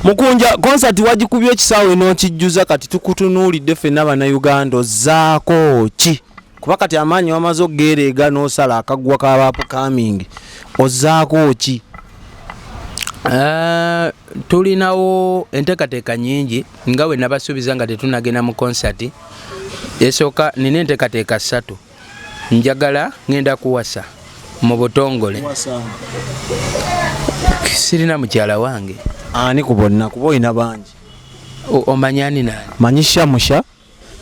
Mukunja concert wagikubye kisaawe n'okijjuza kati tukutunuulidde ffenna bannayuganda ozzaako ki kuba kati amaanyi wamaze okgereega n'osala akaggwa k'abaapu kamingi ozzaako ki? Tulinawo enteekateeka nnyingi nga we nabasuubiza nga tetunagenda mu concert. Esooka nina enteekateeka 3. Njagala ngenda kuwasa mu butongole. Sirina mukyala wange. Ani ku bonna kuba olina bangi? Omanyi ani nani? Manyi Shamusha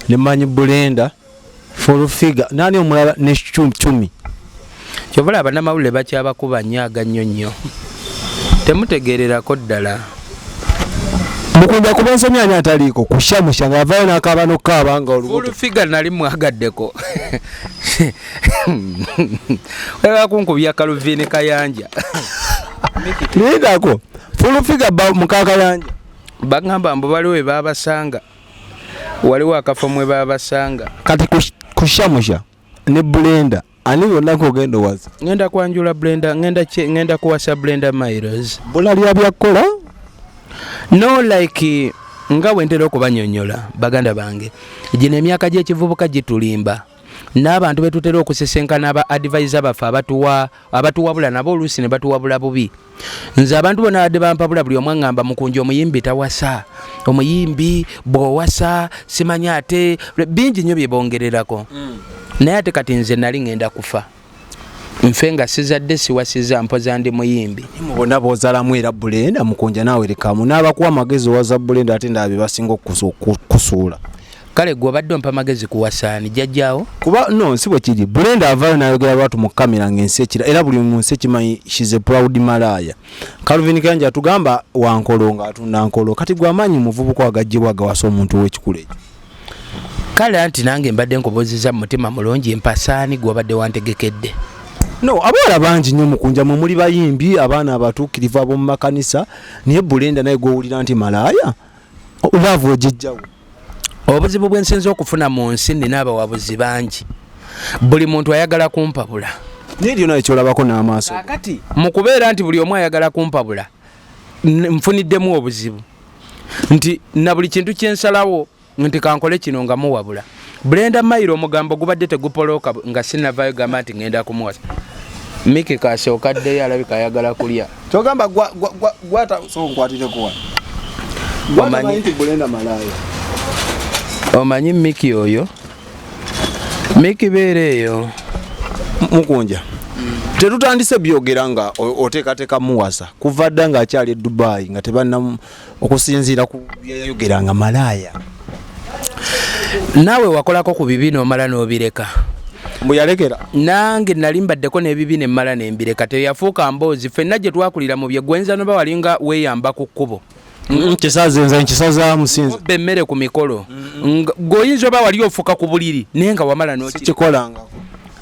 ne manyi Brenda Fulufiga nani omulala ne Chumi. Kyobala bannamawulire bakyabakuba nnyo nnyo. Temutegeererako ddala. Mukunja kuba ensomyi ani ataliiko ku Shamusha ng'avaayo n'akaaba n'okukaaba nga olubuto. Fulufiga nali mwagaddeko. Weba kunkubya Kaluvini Kayanja. Nidako Fulufiga mukakayanja bagamba mbo baliwo we babasanga waliwo akafo mwe babasanga kati kushamusha ne Brenda ani bonna kogenda wazi ngenda kwanjula Brenda ngenda kuwasa Brenda Miles bulali abyakola no like nga wentera okubanyonyola baganda bange gino emyaka gy'ekivubuka gitulimba n'abantu betutera okusesenkana aba advisor bafe abatuwabula nabo oluusi ne batuwabula bubi. Nze abantu bonna badde bampabula buli omwe ngamba Mukunja omuyimbi tawasa omuyimbi bw'owasa simanya ate bingi nnyo bye bongererako naye ate kati nze nali ngenda kufa nfe nga sizadde siwasiza mpoza ndi muyimbi. Bonna b'ozalamu era Brenda Mukunja naawe lekamu n'abakuwa amagezi owaza Brenda ate ndaabe basinga okusuula. Kale gwe obadde ompa magezi kuwasaani jjajjaawo kuba no si bwe kiri Brenda avaayo n'ayogera lwatu mu kamera ng'ensi ekira era buli munsi ekimanyi she's a proud malaya. Kaluvini Kayanja atugamba wankolo ng'atunda nkolo kati gwe amaanyi muvubuka agajjibwa agawasa omuntu w'ekikula ekyo. Kale anti nange mbadde nkubuzizza mu mutima mulungi mpasaani gwe obadde wantegekedde. No abawala bangi nnyo Mukunja mwe muli bayimbi abaana abatuukirivu ab'omu makanisa naye Brenda naye gw'owulira nti malaya olaavu ogijjawo. Obuzibu bwe nsinza okufuna mu nsi nina abawabuzi bangi buli muntu ayagala kumpabula naye lyonna ekyolabako n'amaaso kati mu kubeera nti buli omu ayagala kumpabula nfuniddemu obuzibu nti na buli kintu kyensalawo nti kankole kino nga muwabula. Brenda Miles omugambo gubadde tegupolooka nga sinavaayo gamba nti ngenda kumuwasa Miki kasookaddeyo alabika ayagala kulya kyogamba gwata so nkwatireko omanyi Brenda malaya. Omanyi Miki oyo Miki beere eyo Mukunja tetutandise byogera nga oteekateeka muwasa kuva dda ng'akyali e Dubai nga tebanna okusinziira ku byayogera nga malaya. Naawe wakolako ku bibi n'omala n'obireka mbu yalekera nange nali mbaddeko n'ebibi ne mmala n'embireka teyafuuka mboozi ffenna gye twakulira mu bye gwenza noba walinga weeyamba ku kkubo nkisaza musinzi bemmere ku mikolo ng'oyinza oba wali ofuka ku buliri naye nga wamala n'okikolanga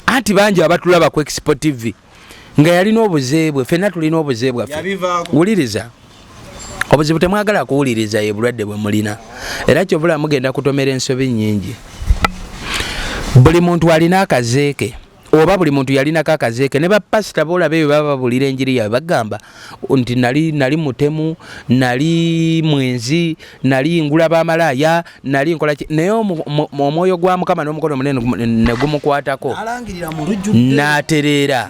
anti bangi abatulaba ku Expo TV nga yalina obuzeebwe ffenna tulina obuzeebwe wuliriza obuzibu temwagala kuwuliriza ye bulwadde bwe mulina era kyobula mugenda kutomera ensobi nnyingi. Buli muntu alina akazeeke oba buli muntu yalinako akazeeke ne bapasita boolaba ebyo baba babulira enjiri yaabwe bagamba nti nali mutemu nali mwenzi nali ngula b'amalaaya nali nkola naye omwoyo gwa Mukama n'omukono munene ne gumukwatako n'atereera.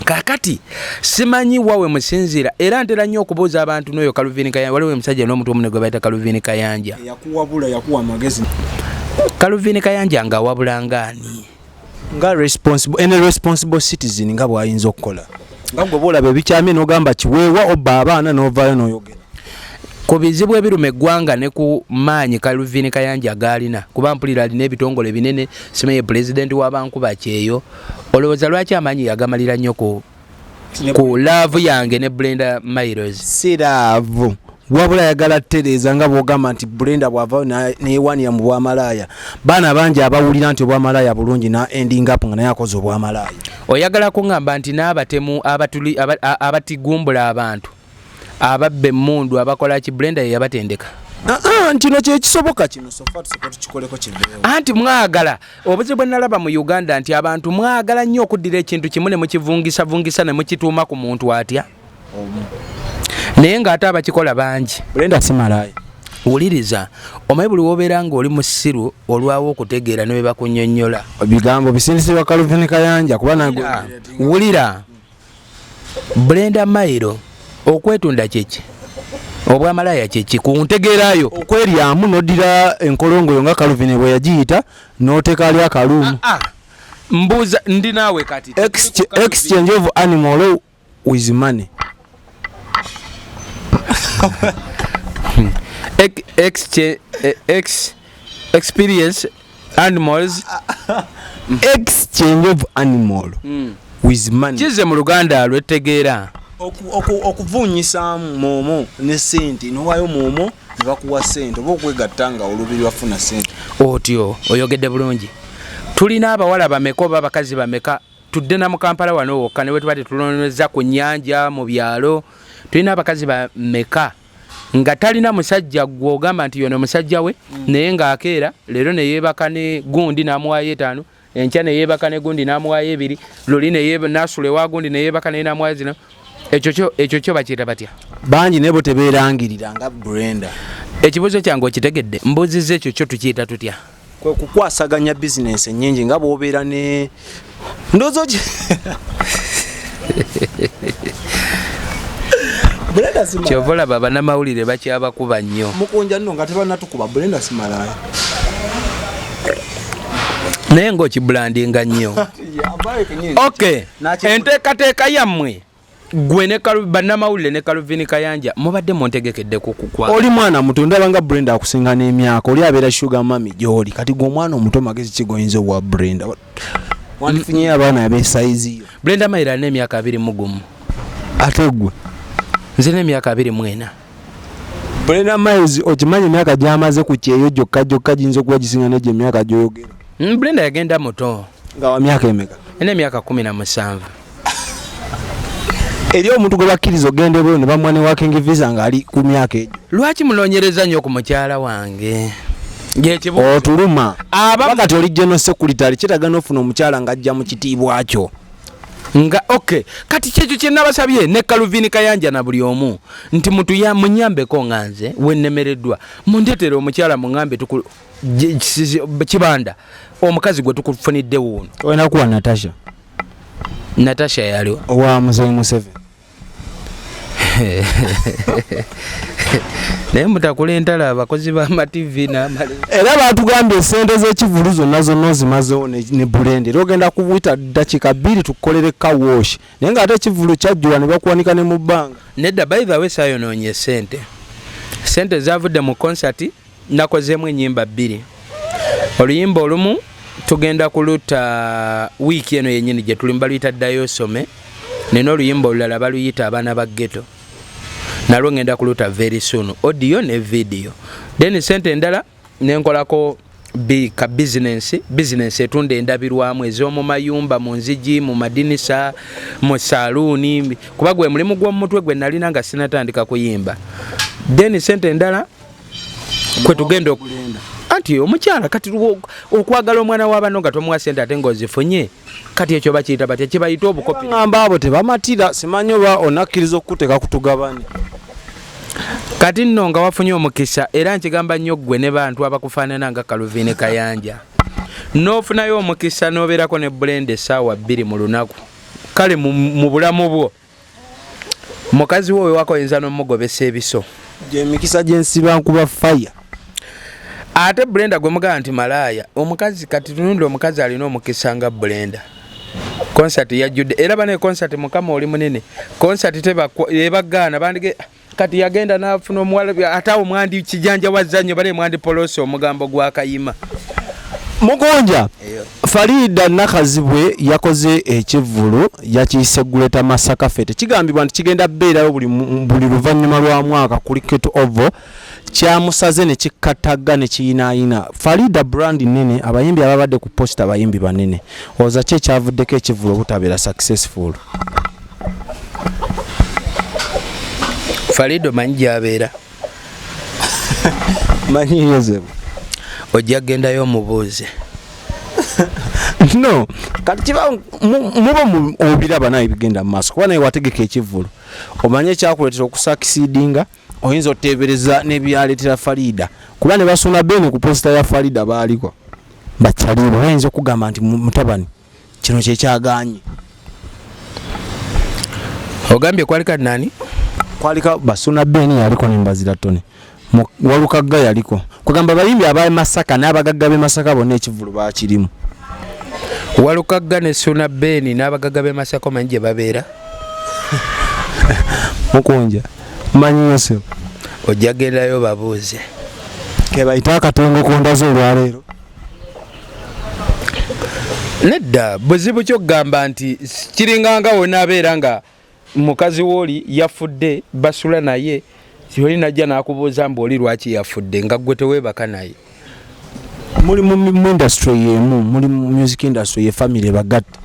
Kakati simanyi wawe musinzira era ntera nnyo okubuuza abantu n'oyo Kaluvini Kayanja waliwo omusajja n'omuntu omu ne gwe bayita Kaluvini Kayanja yakuwa amagezi. Kaluvini Kayanja nga wabulangani nga responsible citizen nga bw'ayinza okukola nga gwe boolaba ebikyamye n'ogamba kiweewa obba abaana n'ovaayo n'oyogera ku bizibu ebiruma eggwanga ne ku maanyi Kaluvini Kayanja gaalina kuba mpulira alina ebitongole binene simanyi pulezidenti w'abankuba kyeyo olowooza lwaki amaanyi yagamalira nnyo ku laavu yange ne Brenda Miles. Si laavu wabula yagala tereeza nga bw'ogamba nti Brenda bw'avaayo neyewaanira mu bwamalaaya baana bangi abawulira nti obwamalaaya bulungi na ending up nga naye akoze obwamalaaya. Oyagala kuŋŋamba nti n'abatemu abatigumbula abantu ababba emmundu abakola ki Brenda ye yabatendeka kino kyekisoboka kino sofa tukikoleko kiveewo anti mwagala obuzibu bwe nalaba mu Uganda nti abantu mwagala nnyo okuddira ekintu kimu ne mukivungisa ne mukituuma ku muntu atya naye ng'ate abakikola bangi. Brenda si malaaya. Wuliriza omaye buli wobeera ng'oli mu ssiru olwawo okutegeera ne bwe bakunnyonnyola bigambo bisindisibwa Calvin Kayanja kuba nagwe. Wulira Brenda Miles okwetunda kyeki obwamalaaya kyeki ku ntegeerayo okweryamu n'oddira enkolongo nga Calvin bwe yagiyita n'oteeka ali akaluumu. Mbuuza ndi naawe kati exchange of animal with money. Experience animals exchange of animal with money. Kize mu Luganda lwetegeera okuvuunyisaamu moomo ne sente n'owaayo moomo ne bakuwa sente oba okwegatta nga olubiri wafuna sente. Otyo oyogedde bulungi. Tulina abawala bameka oba abakazi bameka tudde na mu Kampala wano wokka ne bwe tuba tetuloneza ku nnyanja mu byalo. Tulina abakazi bameka nga talina musajja gw'ogamba nti yono musajja we naye ng'akeera leero ne yeebaka ne gundi n'amuwaayo 5 enkya ne yeebaka ne gundi n'amuwaayo 2 luli n'asula ewa gundi ne yeebaka naye n'amuwaayo 0. Ekyo kyo bakiyita batya? Bangi ne bo tebeerangirira nga Brenda. Ekibuuzo kyange okitegedde mbuuzizza ekyo kyo tukiyita tutya? Kwe kukwasaganya bizinensi ennyingi nga bw'obeera ne ndowooza ki Brenda si malaaya. Kyovola baba namawulire bakyabakuba nnyo. Mukunja nno nga tebannatukuba Brenda si malaaya. Naye ng'okibulandinga nnyo. Okay, enteekateeka yammwe gwe ne bannamawulire ne Calvin Kayanja mubadde muntegekedde kukukwa. Oli mwana muto ndaba nga Brenda akusinga n'emyaka oli abeera sugar mami gy'oli kati gwe omwana omuto magezi kigoyinza obwa Brenda. Wandifunye abaana ab'esaizi yo. Brenda Miles alina emyaka 21. Ate gwe nze n'emyaka 24. Brenda Miles okimanyi emyaka gy'amaze ku kyeyo gyokka giyinza okuba gisinga n'egyo emyaka gy'oyogera. Brenda yagenda muto. Nga wa myaka emeka? Alina emyaka 17. Eri omuntu gwe bakkiriza ogende bwe ne bamwa ne working visa ng'ali ku myaka egyo. Lwaki munoonyereza nnyo ku mukyala wange? Otuluma bakati oli general secretary kitaga n'ofuna omukyala ng'ajja mu kitiibwa kyo. Nga okay kati kyekyo kye nabasabye ne Calvin Kayanja na buli omu nti mutu ya munyambeko nganze wennemereddwa mundetere omukyala mungambe kibanda omukazi gwe tukufunidde wuno. Wena kuwa Natasha yaliwo owa Muzeyi Museveni. Naye mutakula entala abakozi ba TV n'amalilide. Era batugambye sente z'ekivulu zonna ozimazewo ne Brenda. Era ogenda kubuyita dakiika 2 tukolere kawosh. Naye ng'ate ekivulu kyajjula ne bakuwanika ne mu bbanga. Nedda by the way saayonoonye sente. Sente zavudde mu concert nakozeemu ennyimba 2. Oluyimba olumu tugenda kuluta wiiki eno yennyini gye tuli baluyita Dayosome. Neno oluyimba olulala baluyita abaana ba ghetto. Nalwo ngenda kuluta very soon audio ne video. Then sente endala nenkolako ka business etunda endabirwamu ez'omu mayumba mu nzigi mu madinisa mu saluuni kuba gwe mulimu gw'omutwe gwe nalina nga sinatandika kuyimba. Then sente endala kwe tugenda anti omukyala kati okwagala omwana w'abano nga tomuwa sente ate ng'ozifunye kati ekyo bakiyita batya kibayita obukopi. Ngamba abo tebamatira simanyi oba onakkiriza okuteeka kutugabane. Kati nno nga wafunye omukisa era nkigamba nnyo gwe ne bantu abakufaanana nga Calvin Kayanja n'ofunayo omukisa n'obeerako ne Brenda essaawa 2 mu lunaku kale mu bulamu bwo mukazi wo wewakoyinza n'omugobesa ebiso gy'emikisa gy'ensiba nkuba fire. Ate Brenda gwe mugamba nti malaaya omukazi kati tunundi omukazi alina omukisa nga Brenda. Concert yajjudde era bane concert mukama oli munene concert tebagaana bandige kati yagenda n'afuna omuwala atawo mwandi kijanja wazannyo bale mwandi poloso omugambo gwa Kayima. Mukunja Farida Nakazibwe yakoze ekivulu yakiyise Guleta Masaka Fete kigambibwa nti kigenda beerayo buli luvanyuma lwa mwaka kuli Keto Ovo kyamusaze ne kikataga ne kiyinaayina. Farida brand nene abayimbi ababadde ku posta abayimbi banene oza kye kyavuddeko ekivulu obutabeera successful. Farido manyi gy'abeera manyi Yozefu ojja gendayo omubuuze. No kati kiba muba obiraba naye bigenda mu maaso kuba naye wategeka ekivulu omanye kyakuleetera okusakisidinga oyinza oteebereza n'ebyaleetera Farida kuba ne basuna bene ku posita ya Farida baaliko bakyaliwo bayinza okugamba nti mutabani kino kyekyaganye. Ogambye kwalika nani? Kwalika basuna bene yaliko nembazira tone walukagga yaliko kugamba bayimbi abaye Masaka n'abagagga b'e Masaka bonna ekivulu baakirimu. Walukagga ne suna beni n'abagagga b'e Masaka manyi gye babeera? Mukunja manyi yose ojja gendayo babuuze ke bayita akatongo kondazo olwaleero. Nedda buzibu kyokugamba nti kiringanga wonna abeera nga mukazi w'oli yafudde basula naye oli najja n'akubuuza mbu oli lwaki yafudde nga ggwe teweebaka naye. Muli mu industry yemu muli mu music industry ye family bagatta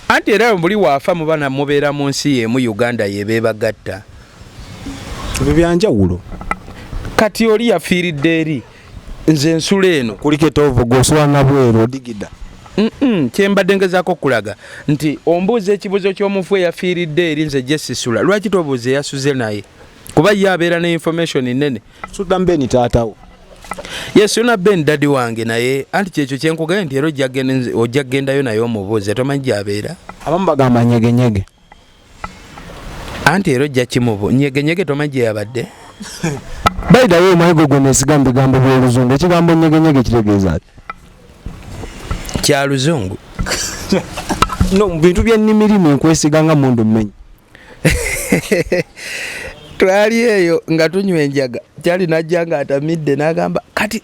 anti era buli waafa mubana mubeera mu nsi yemu Uganda yebeebagatta ebyo byanjawulo. Kati oli yafiiridde eri nze ensula eno kuliko etovu goswana bweru odigida kyembadde ngezaako okulaga nti ombuuza ekibuzo ky'omufu eyafiiridde eri nze gye sisula lwaki tobuuza eyasuze naye kuba ye abeera ne information nnene. Sudan Beni taatawo yesuna Ben dadi wange naye anti kyekyo kyenkugambye nti era ojja kgendayo naye omubuuze tomanyi gy'abeera. abamu bagamba nyegenyege anti era ojja kimubu nyegenyege tomanyi gye yabadde. bayidayo omayigo gwe neesigambo bigambo by'oluzungu ekigambo nyegenyege kitegeeza kya luzungu no mu bintu by'ennimirimu nkwesiga nga mundu mmenyi. Twali eyo nga tunywa enjaga kyali najja nga atamidde n'agamba kati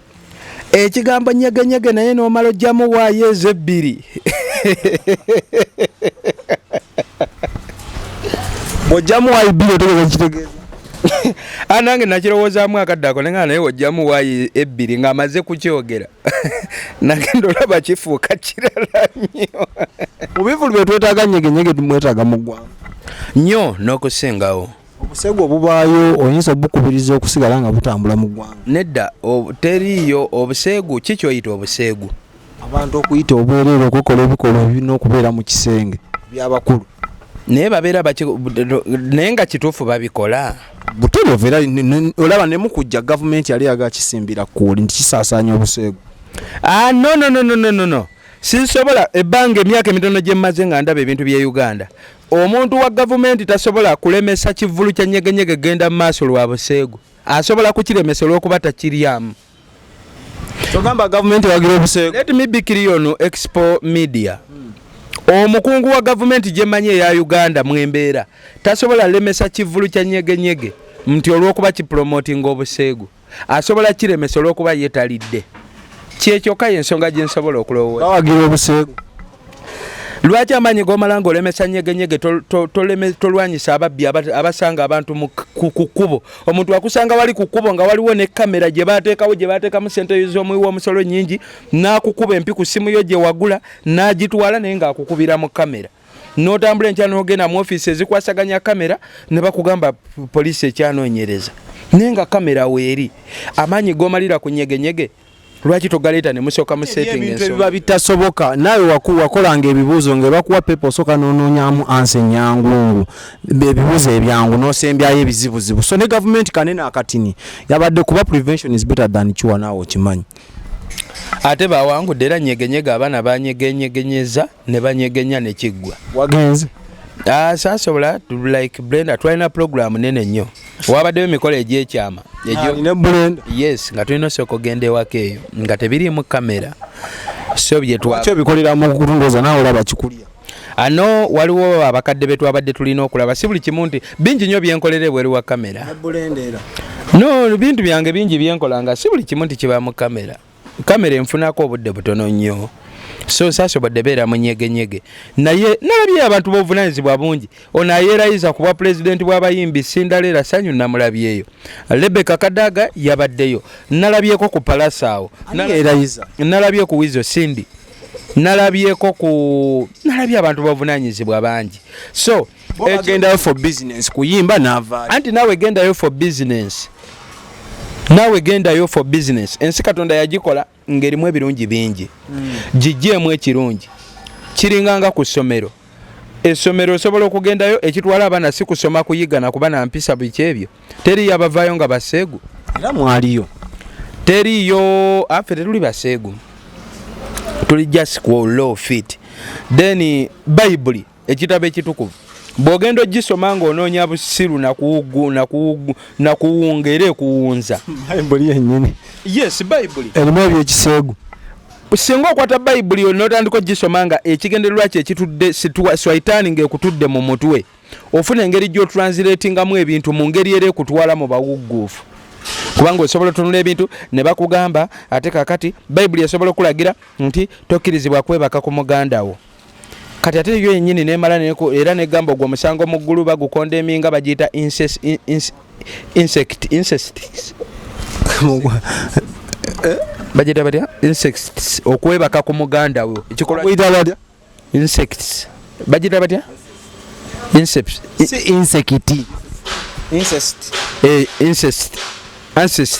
ekigambo nyegenyege naye n'omala ojjamu waayo ezebbiri. Ojjamu waayo ebbiri otegeeza kitegeeza nange nakirowoozaamu akaddako nenga naye ojjamu waayo ebbiri ng'amaze kukyogera nagenda olaba kifuuka kirala nnyo. mu bivulu bye twetaaga nyegenyege tumwetaaga mu ggwanga nnyo n'okusingawo. Obusegu obubaayo oyinza obukubiriza okusigala nga butambula mu ggwanga. Nedda teriiyo obuseegu kikyoyita obuseegu abantu okuyita obwereere okukola ebikolwa ebirina okubeera mu kisenge by'abakulu naye babeera naye nga kituufu babikola butuufu era olaba ne mukujja gavumenti yali yagakisimbira kuuli nti kisaasaanya obuseegu. No sinsobola ebbanga emyaka emitono gye mmaze nga ndaba ebintu by'e Uganda omuntu wa gavumenti tasobola kulemesa kivulu kya nyegenyege genda mu maaso lwa buseegu asobola kukiremesa olw'okuba takiryamu. Togamba gavumenti wagira obuseegu. Let me be clear on Expo Media. Omukungu wa gavumenti gye mmanyi eya Uganda mwembeera tasobola lemesa kivulu kya nyegenyege nti olw'okuba kipromotinga obuseegu asobola kiremesa olw'okuba yeetalidde. Kyekyoka y'ensonga gye nsobola okulowooza. Bawagira obuseegu. Lwaki amanyi g'omalanga olemesa nyegenyege tolwanyisa ababbi abasanga abantu ku kkubo. Omuntu akusanga wali ku kkubo nga waliwo ne kamera gye baateekamu sente z'omuwi w'omusolo nnyingi n'akukuba empi ku ssimu yo gye wagula n'agitwala naye ng'akukubira mu kamera. N'otambula enkya n'ogenda mu ofiisi ezikwasaganya kamera ne bakugamba poliisi ekyanoonyereza. Naye nga kamera weeri amaanyi g'omalira ku nyegenyege lwaki togaleeta ne musooka mu setting ebintu ebiba bitasoboka naawe wakolanga ebibuuzo nga bakuwa pepa osooka n'onoonyamu ansi ennyangungu ebibuuzo ebyangu n'osembyayo ebizibuzibu so ne gavumenti kanene akatini yabadde kuba prevention is better than cure naawe okimanyi. Ate bawangudde era nyegenyege abaana banyegenyeza ne banyegenya ne kiggwa. Wagenze? Saasobola like Brenda twalina program nene nnyo. Wabaddeyo emikolo egy'ekyama. Ne Brenda? Yes, nga tulina osooka ogenda ewaka eyo nga tebiriimu kamera. So bye bikolera mu kutundoza naawe olaba kikulya. Ano waliwo abakadde be twabadde tulina okulaba si buli kimu nti bingi nnyo byenkolera ebweru wa kamera. Ne Brenda era? No, bintu byange bingi byenkolanga si buli kimu nti kiba mu kamera. Kamera enfunako obudde butono nnyo. So saasobodde beera mu nyegenyege naye nalabye abantu b'obuvunaanyizibwa bungi ono ayeerayiza ku bwa pulezidenti bw'abayimbi Sindaleera Sanyu namulabyeyo. Rebecca Kadaga yabaddeyo nalabyeko ku Palasaawo nalabye ku Wizo Sindi nalabye abantu b'obuvunaanyizibwa bangi. So agendayo for business kuyimba n'avaayo anti naawe gendayo for business. Nawe gendayo for business. Ensi Katonda yagikola ng'erimu ebirungi bingi. Gijjeemu ekirungi. Kiringanga ku ssomero. essomero osobola okugendayo ekitwala abaana si kusoma kuyiga na kuba na mpisa biki ebyo teriyo abavaayo nga baseegu era mwaliyo teriyo affe tetuli baseegu tuli just law fit then Bible ekitabo ekitukuvu bw'ogenda ogisoma ng'onoonya busiru na kuwungere kuwunza Bible yennyini yes Bible erimu ebyekiseegu singa okwata Bible yo n'otandika ogisoma nga ekigendererwa kye ekitudde swaitaani ng'ekutudde mu mutwe ofuna engeri gy'otranslatingamu ebintu mu ngeri era ekutwala mu bawugguufu kubanga osobola otunula ebintu ne bakugamba ate kakati Bible esobola okulagira nti tokkirizibwa kwebaka ku muganda wo kati ate yo yennyini nemala era negamba ogwo musango mu ggulu bagukonda eminga bagiyita insects bagiyita batya insects okwebaka ku muganda wo ekikola insects bagiyita batya insects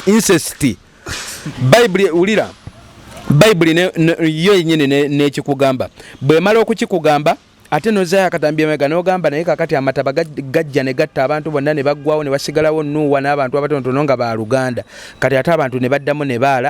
incest Bible ulira Bible yo yennyini n'ekikugamba bw'emala okukikugamba ate nozaayo akatambi emega n'ogamba naye kakati amataba gajja ne gatta abantu bonna ne baggwawo ne basigalawo Nuuwa n'abantu abatonotono nga ba Luganda kati ate abantu ne baddamu ne baala